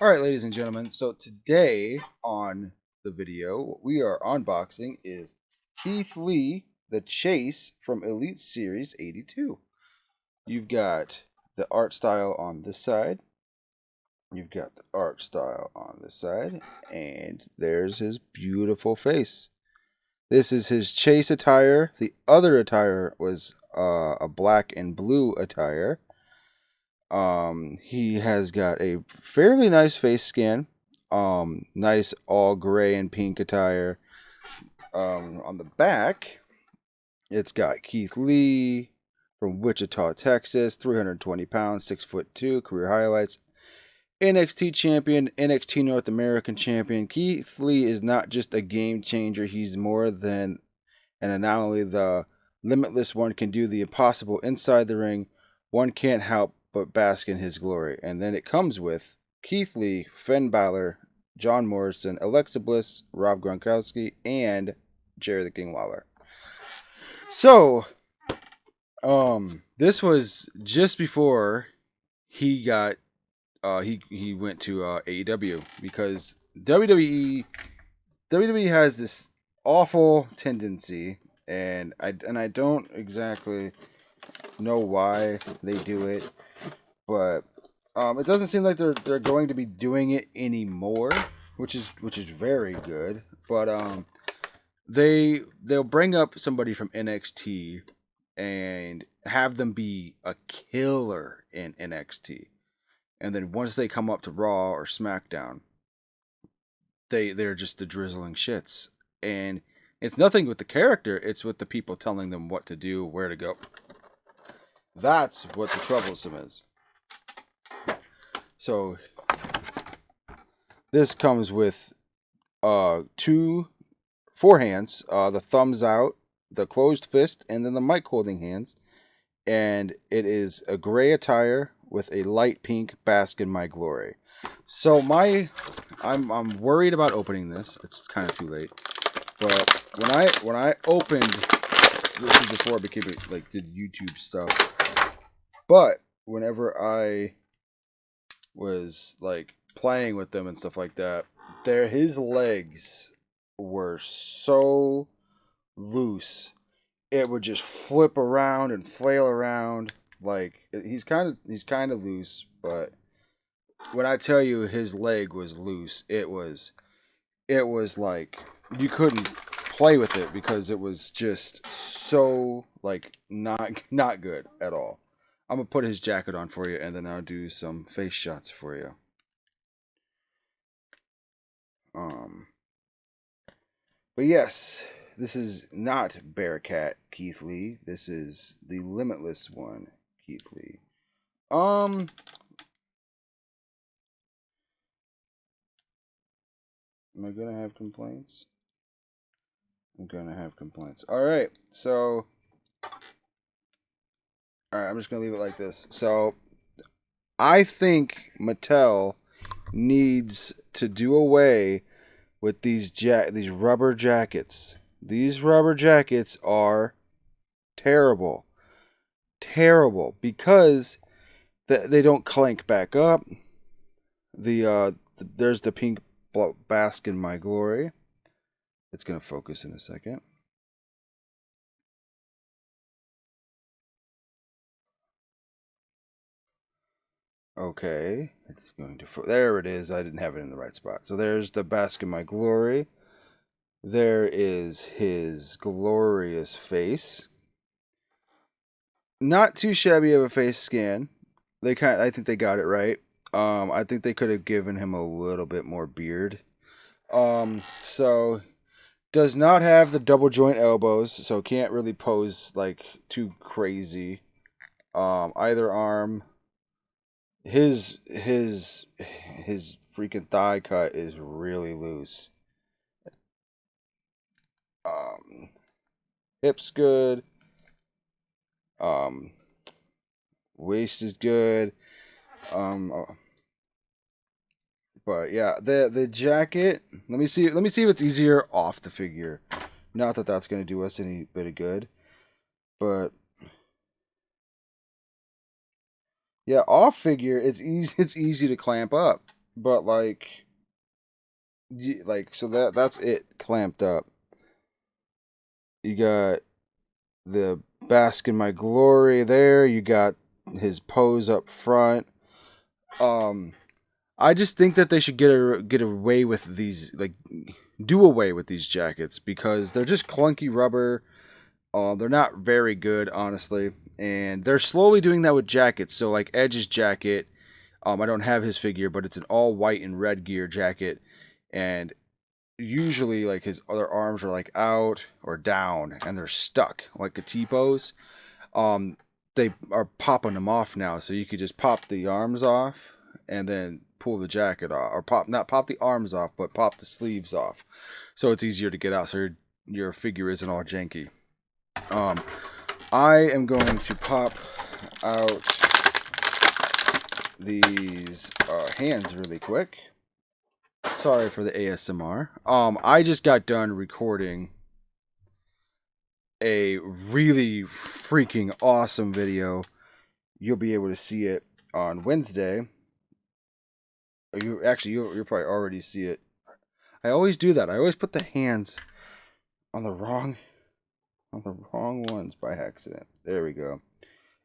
All right, ladies and gentlemen. So today on the video, what we are unboxing is Keith Lee, the Chase from Elite Series 82. You've got the art style on this side. You've got the art style on this side. And there's his beautiful face. This is his Chase attire. The other attire was a black and blue attire. He has got a fairly nice face scan. Nice all gray and pink attire. On the back, it's got Keith Lee from Wichita, Texas, 320 pounds, 6'2", career highlights, NXT champion, NXT North American champion. Keith Lee is not just a game changer; he's more than an anomaly. The limitless one can do the impossible inside the ring. One can't help but bask in his glory. And then it comes with Keith Lee, Finn Balor, John Morrison, Alexa Bliss, Rob Gronkowski, and Jerry the King Lawler. So, this was just before he got he went to AEW, because WWE has this awful tendency, and I don't exactly know why they do it, but it doesn't seem like they're going to be doing it anymore, which is very good. But they'll bring up somebody from NXT and have them be a killer in NXT, and then once they come up to Raw or SmackDown, they're just the drizzling shits. And it's nothing with the character, it's with the people telling them what to do, where to go. That's what the troublesome is. So this comes with four hands, the thumbs out, the closed fist, and then the mic holding hands. And it is a gray attire with a light pink bask in my glory. So I'm worried about opening this. It's kind of too late. But when I opened, this is before I became like did YouTube stuff. But whenever I was like playing with them and stuff like that, his legs were so loose. It would just flip around and flail around. Like he's kind of loose, but when I tell you his leg was loose, it was like you couldn't play with it because it was just so like not good at all. I'm gonna put his jacket on for you, and then I'll do some face shots for you. But yes, this is not Bearcat Keith Lee. This is the limitless one, Keith Lee. Am I gonna have complaints? I'm gonna have complaints. All right, so I'm just gonna leave it like this. So I think Mattel needs to do away with these rubber jackets. These rubber jackets are terrible, because they don't clank back up. There's the pink bask in my glory. It's gonna focus in a second. Okay, it's going to there it is. I didn't have it in the right spot. So there's the bask in my glory. There is his glorious face. Not too shabby of a face scan. I think they got it right. I think they could have given him a little bit more beard. So does not have the double joint elbows, so can't really pose like too crazy. Either arm. His freaking thigh cut is really loose. Hips good. Waist is good. But yeah, the jacket. Let me see if it's easier off the figure. Not that that's gonna do us any bit of good, but yeah, off figure it's easy. It's easy to clamp up but like so that's it clamped up. You got the Bask in My Glory there. You got his pose up front. Um, I just think that they should get away with these, like, do away with these jackets because they're just clunky rubber. They're not very good, honestly, and they're slowly doing that with jackets. So, like Edge's jacket, I don't have his figure, but it's an all white and red gear jacket, and usually, like, his other arms are like out or down, and they're stuck like a T-pose. Um, they are popping them off now, so you could just pop the arms off and then pull the jacket off, or not pop the arms off, but pop the sleeves off, so it's easier to get out. So your figure isn't all janky. Um, I am going to pop out these hands really quick. Sorry for the ASMR. I just got done recording a really freaking awesome video. You'll be able to see it on Wednesday. You'll probably already see it. I always do that. I always put the hands on the wrong ones by accident. There we go.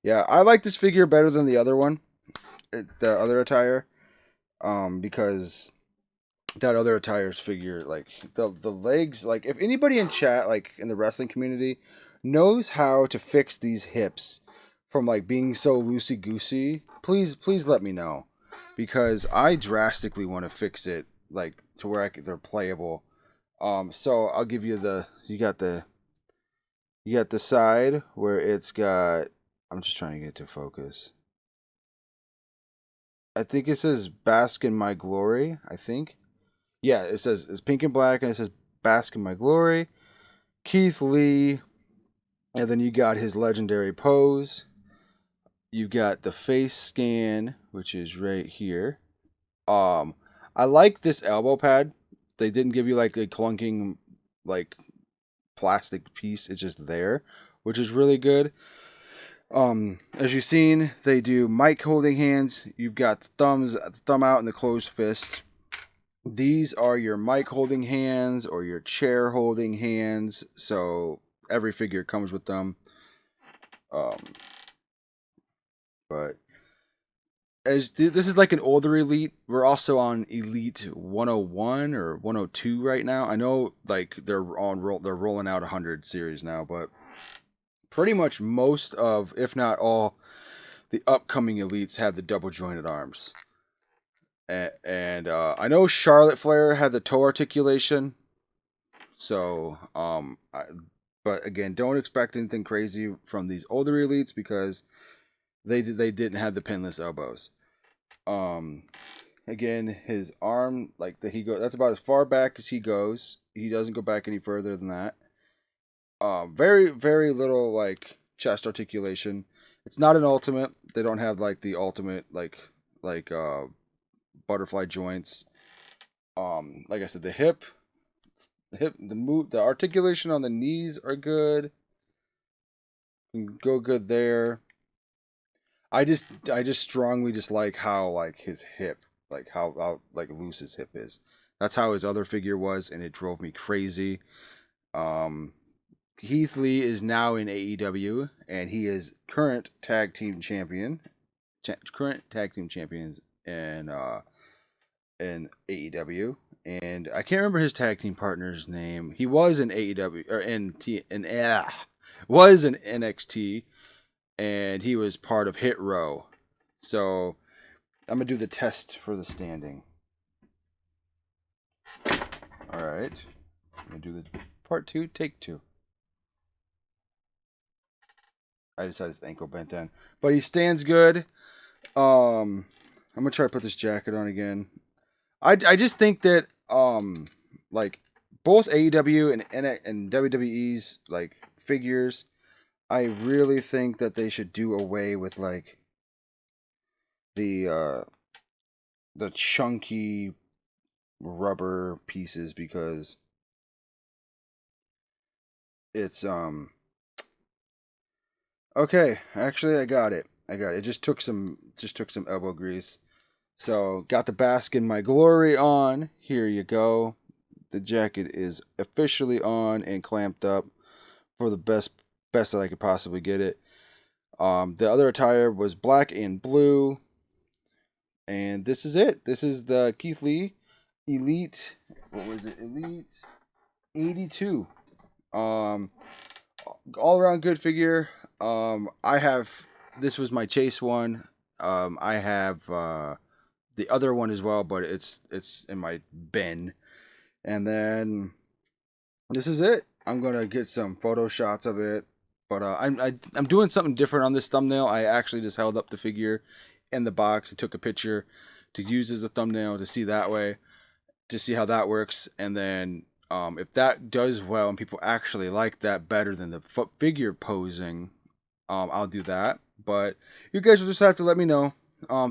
Yeah, I like this figure better than the other one, the other attire, because that other attire's figure, like the legs, like if anybody in chat, like in the wrestling community, knows how to fix these hips from like being so loosey goosey, please let me know, because I drastically want to fix it like to where they're playable. So I'll give you you got the side where it's got. I'm just trying to get to focus. I think it says "Bask in My Glory." I think. Yeah, it says it's pink and black, and it says "Bask in My Glory." Keith Lee, and then you got his legendary pose. You got the face scan, which is right here. I like this elbow pad. They didn't give you like a clunking like plastic piece. It's just there, which is really good. As you've seen, they do mic holding hands. You've got the thumb out and the closed fist. These are your mic holding hands or your chair holding hands. So every figure comes with them. But as this is like an older Elite, we're also on Elite 101 or 102 right now. I know like they're rolling out 100 series now, but pretty much most of, if not all, the upcoming Elites have the double jointed arms. And I know Charlotte Flair had the toe articulation. So, but again, don't expect anything crazy from these older Elites because they didn't have the pinless elbows. Again, his arm, like that's about as far back as he goes. He doesn't go back any further than that. Very very little like chest articulation. It's not an ultimate. They don't have like the ultimate like butterfly joints. Like I said, the articulation on the knees are good. Can go good there. I just strongly dislike how like his hip, like how like loose his hip is. That's how his other figure was, and it drove me crazy. Heath Lee is now in AEW, and he is current tag team champion. Current tag team champions in AEW, and I can't remember his tag team partner's name. He was in AEW or was in NXT, and he was part of Hit Row. So I'm gonna do the test for the standing. All right, I'm gonna do the part 2, take 2. I just had his ankle bent down, but he stands good. I'm gonna try to put this jacket on again. I just think that like both AEW and WWE's like figures, I really think that they should do away with like the chunky rubber pieces because it's okay. Actually, I got it. It just took some elbow grease. So got the bask in my glory on. Here you go. The jacket is officially on and clamped up for the best that I could possibly get it. The other attire was black and blue. And this is it. This is the Keith Lee Elite. What was it? Elite 82. All around good figure. I have, this was my chase one. I have the other one as well, but it's in my bin. And then this is it. I'm gonna get some photo shots of it. But I'm doing something different on this thumbnail. I actually just held up the figure in the box and took a picture to use as a thumbnail to see that way, to see how that works. And then if that does well and people actually like that better than the figure posing, I'll do that. But you guys will just have to let me know.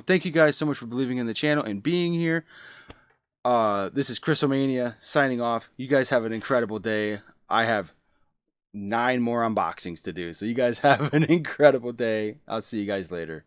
Thank you guys so much for believing in the channel and being here. This is ChrisO'Mania signing off. You guys have an incredible day. I have 9 more unboxings to do, so you guys have an incredible day. I'll see you guys later.